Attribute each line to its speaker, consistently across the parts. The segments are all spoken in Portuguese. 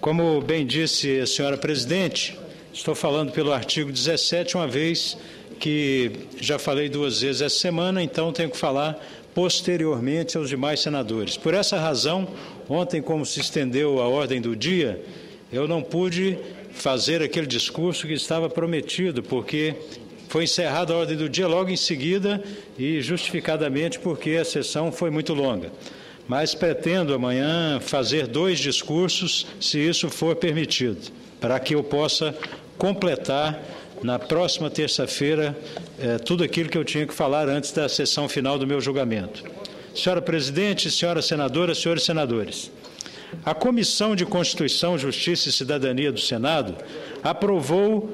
Speaker 1: Como bem disse a senhora presidente, estou falando pelo artigo 17, uma vez que já falei 2 vezes essa semana, então tenho que falar posteriormente aos demais senadores. Por essa razão, ontem, como se estendeu a ordem do dia, eu não pude fazer aquele discurso que estava prometido, porque foi encerrada a ordem do dia logo em seguida e justificadamente porque a sessão foi muito longa. Mas pretendo amanhã fazer 2 discursos, se isso for permitido, para que eu possa completar na próxima terça-feira tudo aquilo que eu tinha que falar antes da sessão final do meu julgamento. Senhora presidente, senhora senadora, senhores senadores, a Comissão de Constituição, Justiça e Cidadania do Senado aprovou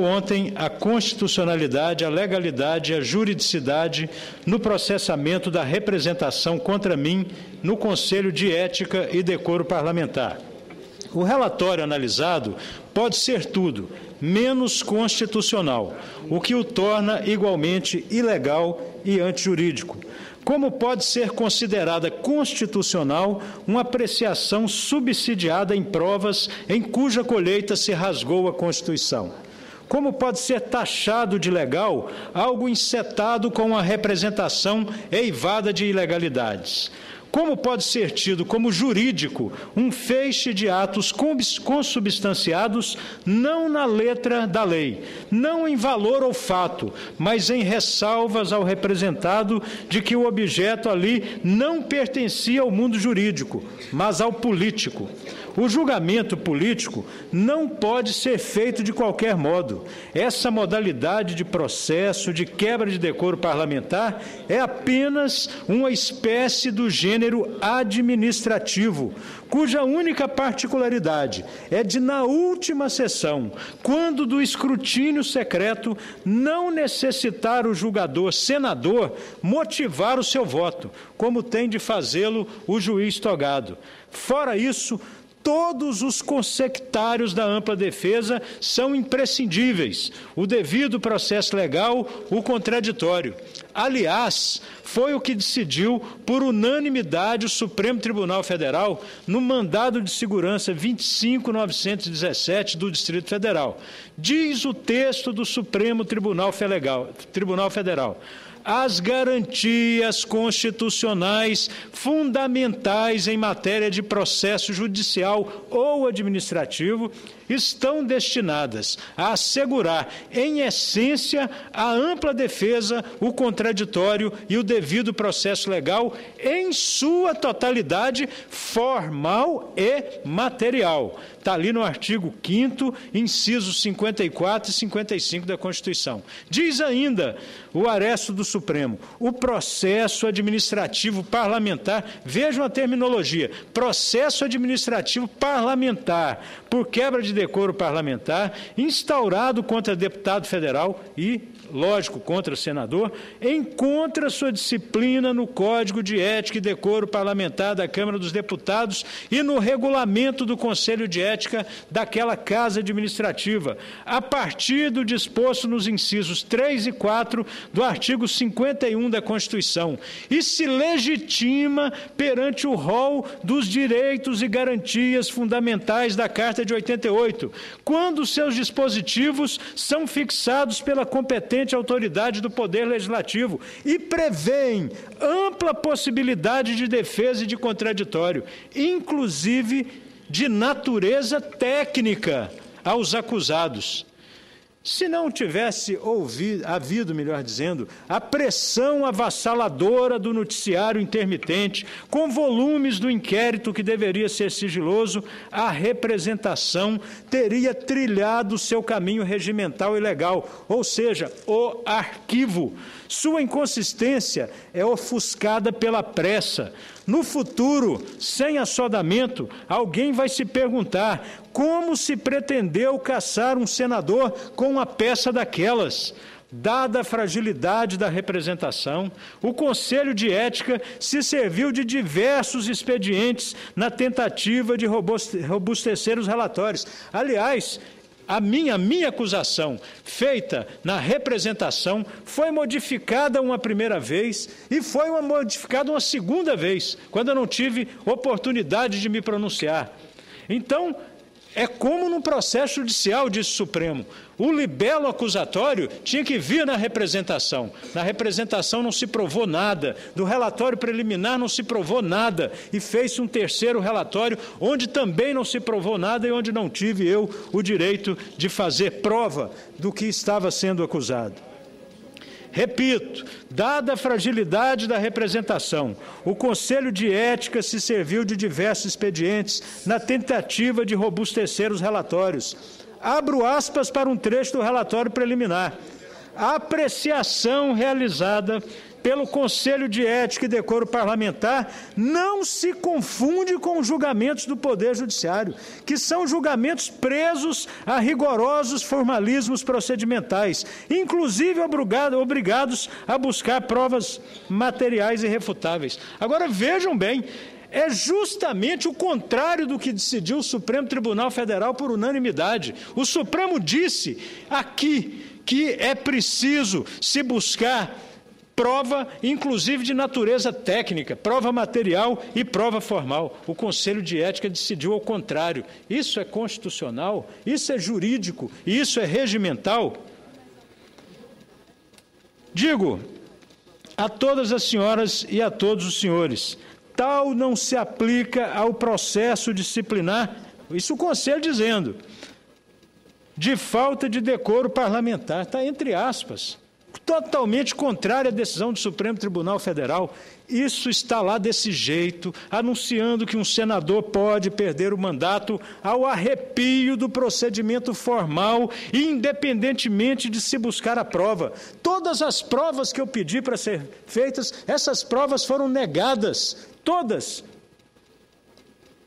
Speaker 1: ontem a constitucionalidade, a legalidade e a juridicidade no processamento da representação contra mim no Conselho de Ética e Decoro Parlamentar. O relatório analisado pode ser tudo, menos constitucional, o que o torna igualmente ilegal e antijurídico. Como pode ser considerada constitucional uma apreciação subsidiada em provas em cuja colheita se rasgou a Constituição? Como pode ser taxado de legal algo encetado com uma representação eivada de ilegalidades? Como pode ser tido como jurídico um feixe de atos consubstanciados não na letra da lei, não em valor ou fato, mas em ressalvas ao representado de que o objeto ali não pertencia ao mundo jurídico, mas ao político? O julgamento político não pode ser feito de qualquer modo. Essa modalidade de processo, de quebra de decoro parlamentar, é apenas uma espécie do gênero administrativo, cuja única particularidade é de, na última sessão, quando do escrutínio secreto, não necessitar o julgador senador motivar o seu voto, como tem de fazê-lo o juiz togado. Fora isso, todos os consectários da ampla defesa são imprescindíveis, o devido processo legal, o contraditório. Aliás, foi o que decidiu por unanimidade o Supremo Tribunal Federal no mandado de segurança 25.917 do Distrito Federal. Diz o texto do Supremo Tribunal Federal. As garantias constitucionais fundamentais em matéria de processo judicial ou administrativo estão destinadas a assegurar, em essência, a ampla defesa, o contraditório e o devido processo legal em sua totalidade formal e material. Está ali no artigo 5º, incisos 54 e 55 da Constituição. Diz ainda o aresto do Supremo, o processo administrativo parlamentar, vejam a terminologia, processo administrativo parlamentar, por quebra de decoro parlamentar, instaurado contra deputado federal e, lógico, contra senador, encontra sua disciplina no Código de Ética e Decoro Parlamentar da Câmara dos Deputados e no regulamento do Conselho de Ética daquela Casa Administrativa, a partir do disposto nos incisos 3 e 4 do artigo 51 da Constituição, e se legitima perante o rol dos direitos e garantias fundamentais da Carta de 88, quando seus dispositivos são fixados pela competente autoridade do Poder Legislativo e prevêem ampla possibilidade de defesa e de contraditório, inclusive de natureza técnica aos acusados. Se não tivesse havido, a pressão avassaladora do noticiário intermitente, com volumes do inquérito que deveria ser sigiloso, a representação teria trilhado seu caminho regimental e legal, ou seja, o arquivo. Sua inconsistência é ofuscada pela pressa. No futuro, sem assodamento, alguém vai se perguntar como se pretendeu caçar um senador com uma peça daquelas. Dada a fragilidade da representação, o Conselho de Ética se serviu de diversos expedientes na tentativa de robustecer os relatórios. Aliás, a minha acusação feita na representação foi modificada uma primeira vez e foi modificada uma segunda vez, quando eu não tive oportunidade de me pronunciar. Então, é como num processo judicial, disse o Supremo. O libelo acusatório tinha que vir na representação. Na representação não se provou nada. Do relatório preliminar não se provou nada. E fez-se um terceiro relatório, onde também não se provou nada e onde não tive eu o direito de fazer prova do que estava sendo acusado. Repito, dada a fragilidade da representação, o Conselho de Ética se serviu de diversos expedientes na tentativa de robustecer os relatórios. Abro aspas para um trecho do relatório preliminar. A apreciação realizada pelo Conselho de Ética e Decoro Parlamentar não se confunde com os julgamentos do Poder Judiciário, que são julgamentos presos a rigorosos formalismos procedimentais, inclusive obrigados a buscar provas materiais irrefutáveis. Agora, vejam bem, é justamente o contrário do que decidiu o Supremo Tribunal Federal por unanimidade. O Supremo disse aqui que é preciso se buscar prova, inclusive de natureza técnica, prova material e prova formal. O Conselho de Ética decidiu ao contrário. Isso é constitucional? Isso é jurídico? Isso é regimental? Digo a todas as senhoras e a todos os senhores, tal não se aplica ao processo disciplinar, isso o Conselho dizendo, de falta de decoro parlamentar, está entre aspas, totalmente contrária à decisão do Supremo Tribunal Federal. Isso está lá desse jeito, anunciando que um senador pode perder o mandato ao arrepio do procedimento formal, independentemente de se buscar a prova. Todas as provas que eu pedi para ser feitas, essas provas foram negadas, todas.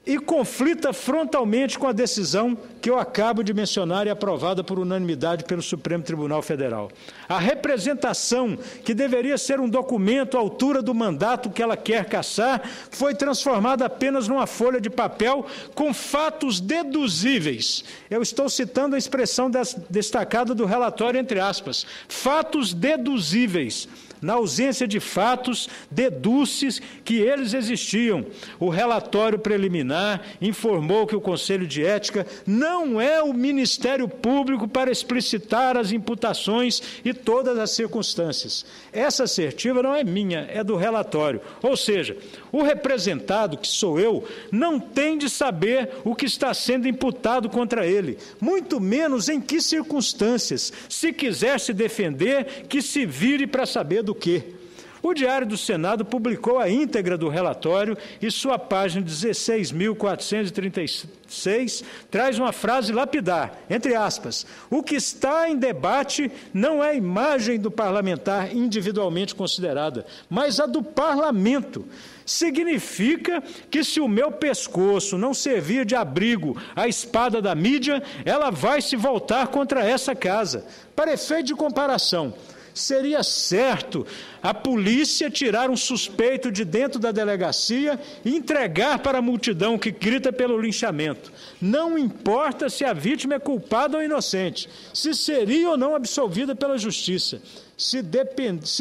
Speaker 1: E conflita frontalmente com a decisão que eu acabo de mencionar e aprovada por unanimidade pelo Supremo Tribunal Federal. A representação, que deveria ser um documento à altura do mandato que ela quer cassar, foi transformada apenas numa folha de papel com fatos deduzíveis. Eu estou citando a expressão destacada do relatório, entre aspas, fatos deduzíveis. Na ausência de fatos, deduz-se que eles existiam. O relatório preliminar informou que o Conselho de Ética não é o Ministério Público para explicitar as imputações e todas as circunstâncias. Essa assertiva não é minha, é do relatório. Ou seja, o representado, que sou eu, não tem de saber o que está sendo imputado contra ele, muito menos em que circunstâncias. Se quiser se defender, que se vire para saber do quê. O Diário do Senado publicou a íntegra do relatório e sua página 16.436 traz uma frase lapidar, entre aspas, o que está em debate não é a imagem do parlamentar individualmente considerada, mas a do parlamento. Significa que se o meu pescoço não servir de abrigo à espada da mídia, ela vai se voltar contra essa casa. Para efeito de comparação, seria certo a polícia tirar um suspeito de dentro da delegacia e entregar para a multidão que grita pelo linchamento. Não importa se a vítima é culpada ou inocente, se seria ou não absolvida pela justiça. Se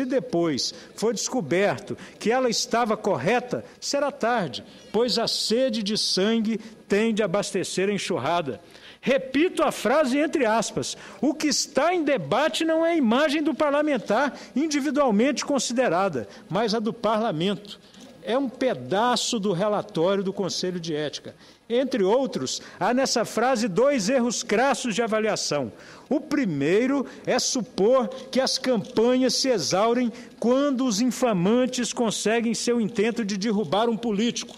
Speaker 1: depois for descoberto que ela estava correta, será tarde, pois a sede de sangue tende a abastecer a enxurrada. Repito a frase entre aspas, o que está em debate não é a imagem do parlamentar individualmente considerada, mas a do parlamento. É um pedaço do relatório do Conselho de Ética. Entre outros, há nessa frase 2 erros crassos de avaliação. O primeiro é supor que as campanhas se exaurem quando os infamantes conseguem seu intento de derrubar um político.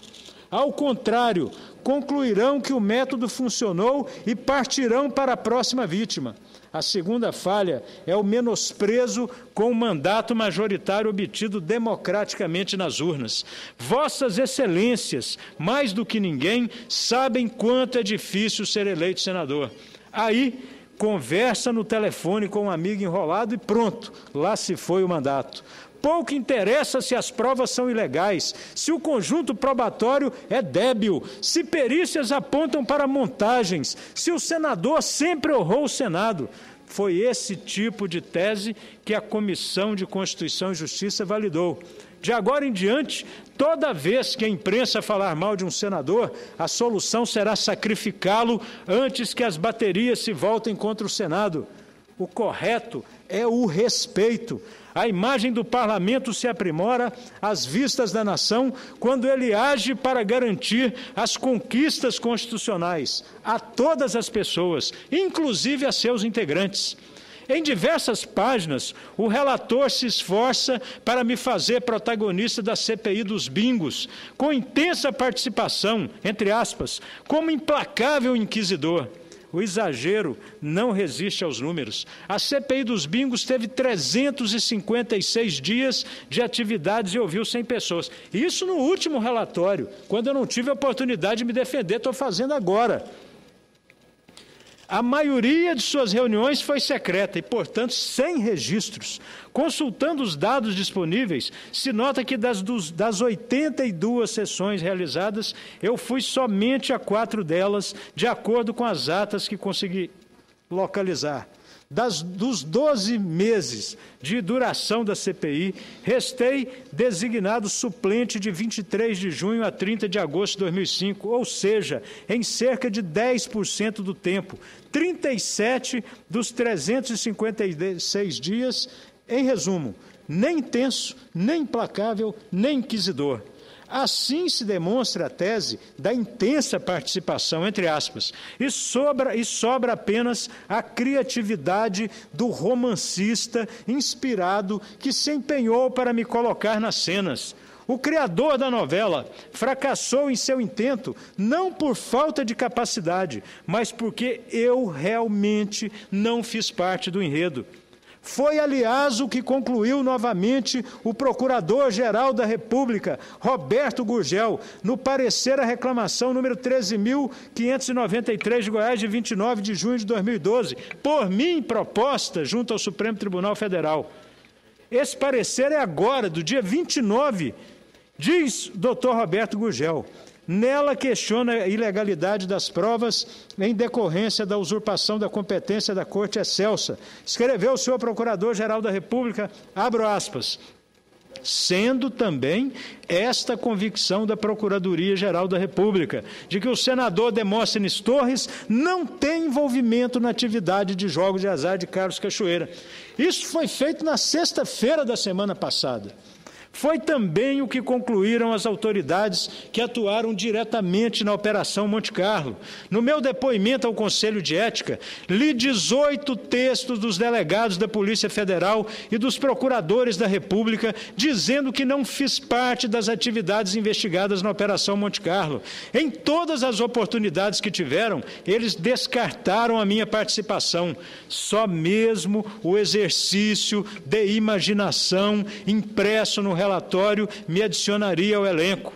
Speaker 1: Ao contrário, concluirão que o método funcionou e partirão para a próxima vítima. A segunda falha é o menosprezo com o mandato majoritário obtido democraticamente nas urnas. Vossas excelências, mais do que ninguém, sabem quanto é difícil ser eleito senador. Aí, conversa no telefone com um amigo enrolado e pronto, lá se foi o mandato. Pouco interessa se as provas são ilegais, se o conjunto probatório é débil, se perícias apontam para montagens, se o senador sempre honrou o Senado. Foi esse tipo de tese que a Comissão de Constituição e Justiça validou. De agora em diante, toda vez que a imprensa falar mal de um senador, a solução será sacrificá-lo antes que as baterias se voltem contra o Senado. O correto é o respeito. A imagem do parlamento se aprimora às vistas da nação quando ele age para garantir as conquistas constitucionais a todas as pessoas, inclusive a seus integrantes. Em diversas páginas, o relator se esforça para me fazer protagonista da CPI dos bingos, com intensa participação, entre aspas, como implacável inquisidor. O exagero não resiste aos números. A CPI dos bingos teve 356 dias de atividades e ouviu 100 pessoas. Isso no último relatório, quando eu não tive a oportunidade de me defender, estou fazendo agora. A maioria de suas reuniões foi secreta e, portanto, sem registros. Consultando os dados disponíveis, se nota que das 82 sessões realizadas, eu fui somente a 4 delas, de acordo com as atas que consegui localizar. Dos 12 meses de duração da CPI, restei designado suplente de 23 de junho a 30 de agosto de 2005, ou seja, em cerca de 10% do tempo, 37 dos 356 dias, em resumo, nem intenso, nem implacável, nem inquisidor. Assim se demonstra a tese da intensa participação, entre aspas, e sobra apenas a criatividade do romancista inspirado que se empenhou para me colocar nas cenas. O criador da novela fracassou em seu intento não por falta de capacidade, mas porque eu realmente não fiz parte do enredo. Foi, aliás, o que concluiu novamente o Procurador-Geral da República, Roberto Gurgel, no parecer à reclamação número 13.593 de Goiás, de 29 de junho de 2012, por mim proposta junto ao Supremo Tribunal Federal. Esse parecer é agora, do dia 29, diz Dr. Roberto Gurgel. Nela questiona a ilegalidade das provas em decorrência da usurpação da competência da Corte Excelsa. Escreveu o senhor Procurador-Geral da República, abro aspas, sendo também esta convicção da Procuradoria-Geral da República, de que o senador Demóstenes Torres não tem envolvimento na atividade de jogos de azar de Carlos Cachoeira. Isso foi feito na sexta-feira da semana passada. Foi também o que concluíram as autoridades que atuaram diretamente na Operação Monte Carlo. No meu depoimento ao Conselho de Ética, li 18 textos dos delegados da Polícia Federal e dos procuradores da República, dizendo que não fiz parte das atividades investigadas na Operação Monte Carlo. Em todas as oportunidades que tiveram, eles descartaram a minha participação. Só mesmo o exercício de imaginação impresso no relatório me adicionaria ao elenco.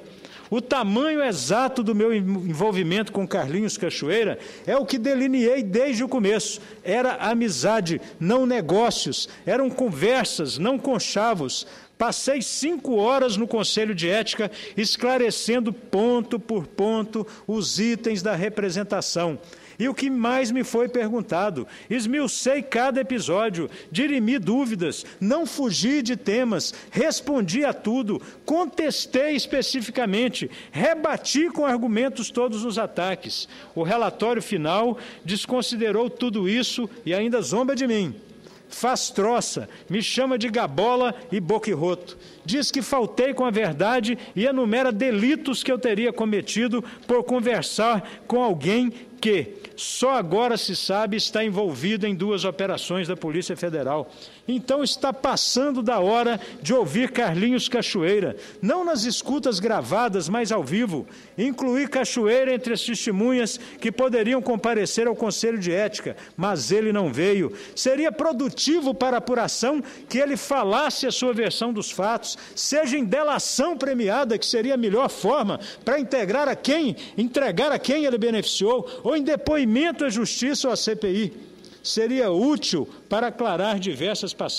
Speaker 1: O tamanho exato do meu envolvimento com Carlinhos Cachoeira é o que delineei desde o começo. Era amizade, não negócios. Eram conversas, não conchavos. Passei 5 horas no Conselho de Ética esclarecendo ponto por ponto os itens da representação. E o que mais me foi perguntado, esmiucei cada episódio, dirimi dúvidas, não fugi de temas, respondi a tudo, contestei especificamente, rebati com argumentos todos os ataques. O relatório final desconsiderou tudo isso e ainda zomba de mim. Faz troça, me chama de gabola e boquirroto. Diz que faltei com a verdade e enumera delitos que eu teria cometido por conversar com alguém que, só agora se sabe, está envolvido em 2 operações da Polícia Federal. Então está passando da hora de ouvir Carlinhos Cachoeira, não nas escutas gravadas, mas ao vivo. Incluir Cachoeira entre as testemunhas que poderiam comparecer ao Conselho de Ética, mas ele não veio. Seria produtivo para a apuração que ele falasse a sua versão dos fatos, seja em delação premiada, que seria a melhor forma para entregar a quem ele beneficiou, ou em depoimento à Justiça ou à CPI. Seria útil para aclarar diversas passagens.